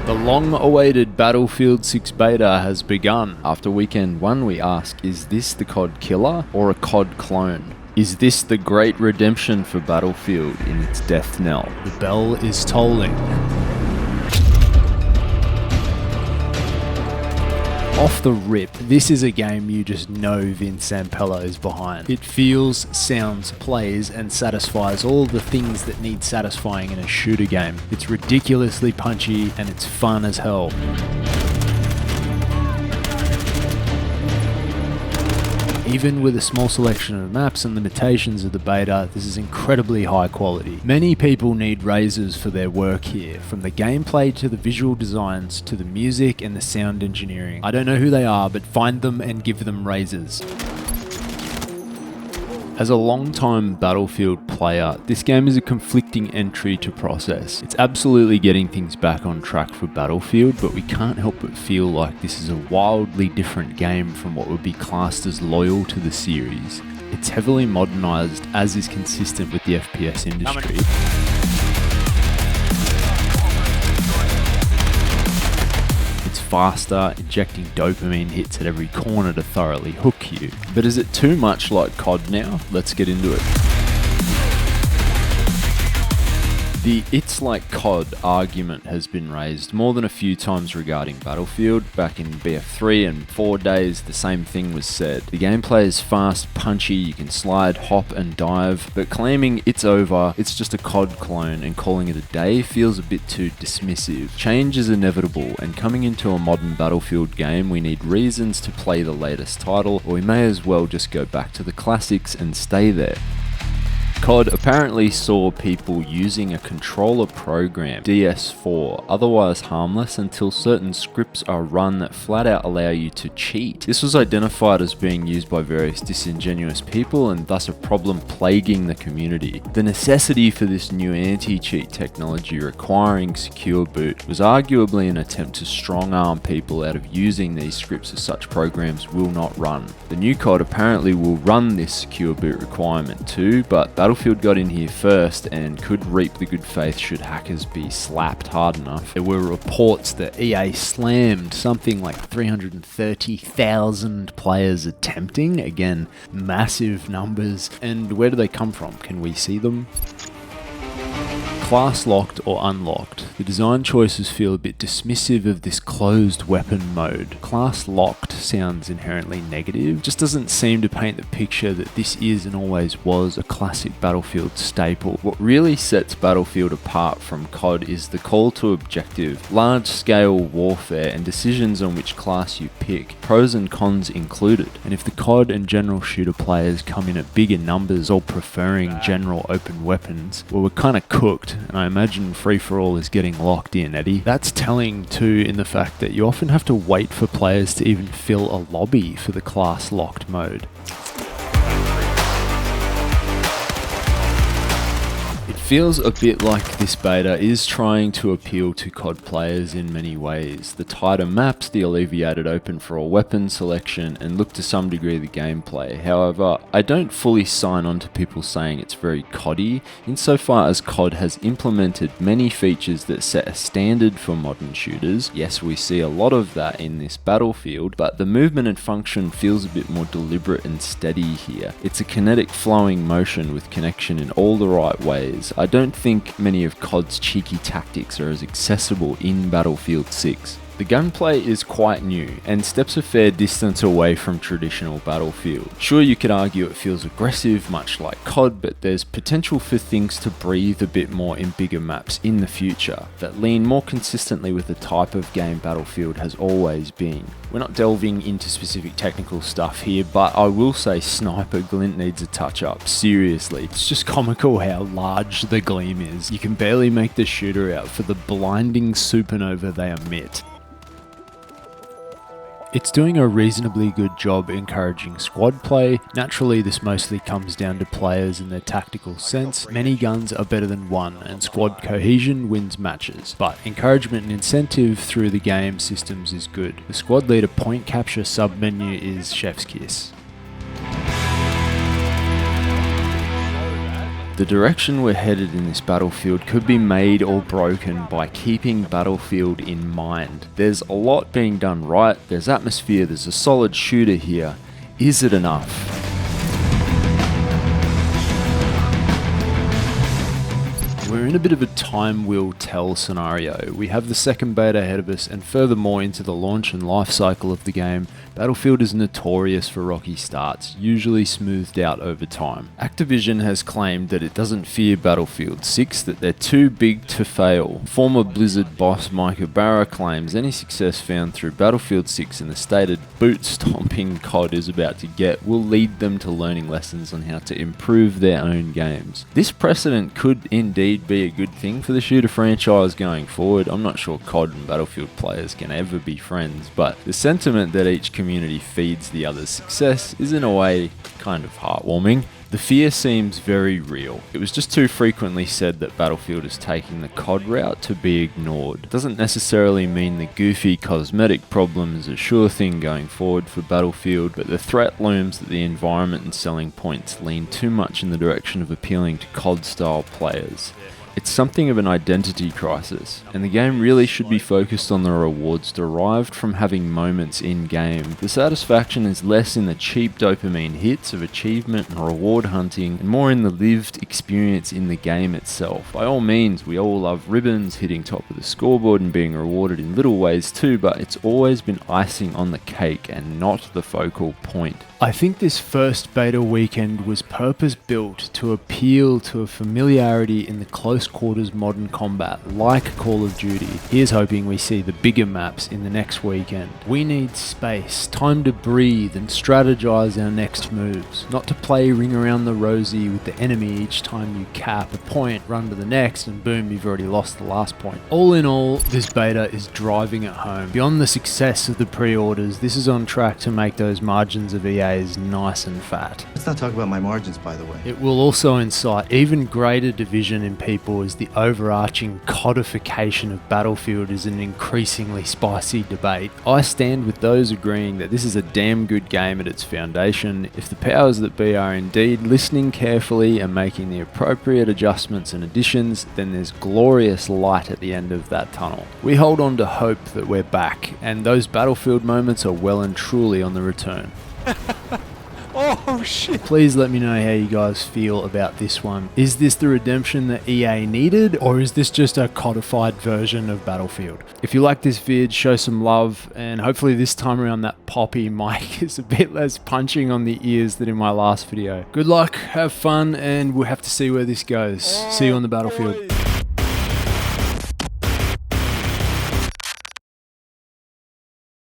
The long-awaited Battlefield 6 beta has begun. After weekend 1, we ask, is this the COD Killer or a COD clone? Is this the great redemption for Battlefield in its death knell? The bell is tolling. Off the rip, this is a game you just know Vince Zampella is behind. It feels, sounds, plays, and satisfies all the things that need satisfying in a shooter game. It's ridiculously punchy, and it's fun as hell. Even with a small selection of maps and limitations of the beta, this is incredibly high quality. Many people need raises for their work here, from the gameplay to the visual designs to the music and the sound engineering. I don't know who they are, but find them and give them raises. As a long-time Battlefield player, this game is a conflicting entry to process. It's absolutely getting things back on track for Battlefield, but we can't help but feel like this is a wildly different game from what would be classed as loyal to the series. It's heavily modernized, as is consistent with the FPS industry. Faster, injecting dopamine hits at every corner to thoroughly hook you. But is it too much like COD now? Let's get into it. The "it's like COD" argument has been raised more than a few times regarding Battlefield. Back in BF3 and 4 days, the same thing was said. The gameplay is fast, punchy, you can slide, hop and dive, but claiming it's over, it's just a COD clone, and calling it a day feels a bit too dismissive. Change is inevitable, and coming into a modern Battlefield game, we need reasons to play the latest title, or we may as well just go back to the classics and stay there. COD apparently saw people using a controller program, DS4, otherwise harmless until certain scripts are run that flat out allow you to cheat. This was identified as being used by various disingenuous people and thus a problem plaguing the community. The necessity for this new anti-cheat technology requiring secure boot was arguably an attempt to strong-arm people out of using these scripts as such programs will not run. The new COD apparently will run this secure boot requirement too, but Battlefield got in here first and could reap the good faith should hackers be slapped hard enough. There were reports that EA slammed something like 330,000 players attempting. Again, massive numbers. And where do they come from? Can we see them? Class locked or unlocked. The design choices feel a bit dismissive of this closed weapon mode. Class locked sounds inherently negative, just doesn't seem to paint the picture that this is and always was a classic Battlefield staple. What really sets Battlefield apart from COD is the call to objective, large-scale warfare and decisions on which class you pick, pros and cons included. And if the COD and general shooter players come in at bigger numbers all preferring general open weapons, well, we're kinda cooked. And I imagine free-for-all is getting locked in, Eddie. That's telling too in the fact that you often have to wait for players to even fill a lobby for the class-locked mode. It feels a bit like this beta is trying to appeal to COD players in many ways. The tighter maps, the alleviated open for all weapon selection, and look to some degree the gameplay. However, I don't fully sign on to people saying it's very COD-y, insofar as COD has implemented many features that set a standard for modern shooters. Yes, we see a lot of that in this Battlefield, but the movement and function feels a bit more deliberate and steady here. It's a kinetic flowing motion with connection in all the right ways. I don't think many of COD's cheeky tactics are as accessible in Battlefield 6. The gunplay is quite new, and steps a fair distance away from traditional Battlefield. Sure, you could argue it feels aggressive, much like COD, but there's potential for things to breathe a bit more in bigger maps in the future, that lean more consistently with the type of game Battlefield has always been. We're not delving into specific technical stuff here, but I will say Sniper Glint needs a touch-up, seriously. It's just comical how large the gleam is. You can barely make the shooter out for the blinding supernova they emit. It's doing a reasonably good job encouraging squad play. Naturally, this mostly comes down to players and their tactical sense. Many guns are better than one, and squad cohesion wins matches. But encouragement and incentive through the game systems is good. The squad leader point capture sub-menu is chef's kiss. The direction we're headed in this Battlefield could be made or broken by keeping Battlefield in mind. There's a lot being done right, there's atmosphere, there's a solid shooter here. Is it enough? We're in a bit of a time will tell scenario. We have the second beta ahead of us, and furthermore into the launch and life cycle of the game, Battlefield is notorious for rocky starts, usually smoothed out over time. Activision has claimed that it doesn't fear Battlefield 6, that they're too big to fail. Former Blizzard boss Mike Ibarra claims any success found through Battlefield 6 and the stated boot-stomping COD is about to get will lead them to learning lessons on how to improve their own games. This precedent could indeed be a good thing for the shooter franchise going forward. I'm not sure COD and Battlefield players can ever be friends, but the sentiment that each community feeds the other's success is in a way kind of heartwarming. The fear seems very real. It was just too frequently said that Battlefield is taking the COD route to be ignored. It doesn't necessarily mean the goofy cosmetic problem is a sure thing going forward for Battlefield, but the threat looms that the environment and selling points lean too much in the direction of appealing to COD-style players. It's something of an identity crisis, and the game really should be focused on the rewards derived from having moments in-game. The satisfaction is less in the cheap dopamine hits of achievement and reward hunting, and more in the lived experience in the game itself. By all means, we all love ribbons, hitting top of the scoreboard and being rewarded in little ways too, but it's always been icing on the cake and not the focal point. I think this first beta weekend was purpose-built to appeal to a familiarity in the close quarters modern combat, like Call of Duty. Here's hoping we see the bigger maps in the next weekend. We need space, time to breathe and strategize our next moves, not to play ring around the rosy with the enemy each time you cap a point, run to the next, and boom, you've already lost the last point. All in all, this beta is driving it home. Beyond the success of the pre-orders, this is on track to make those margins of EA is nice and fat. Let's not talk about my margins, by the way. It will also incite even greater division in people as the overarching codification of Battlefield is an increasingly spicy debate. I stand with those agreeing that this is a damn good game at its foundation. If the powers that be are indeed listening carefully and making the appropriate adjustments and additions, then there's glorious light at the end of that tunnel. We hold on to hope that we're back, and those Battlefield moments are well and truly on the return. Oh shit. Please let me know how you guys feel about this one. Is this the redemption that EA needed, or is this just a codified version of Battlefield? If you like this vid, show some love, and hopefully this time around that poppy mic is a bit less punching on the ears than in my last video. Good luck, have fun, and we'll have to see where this goes. See you on the Battlefield.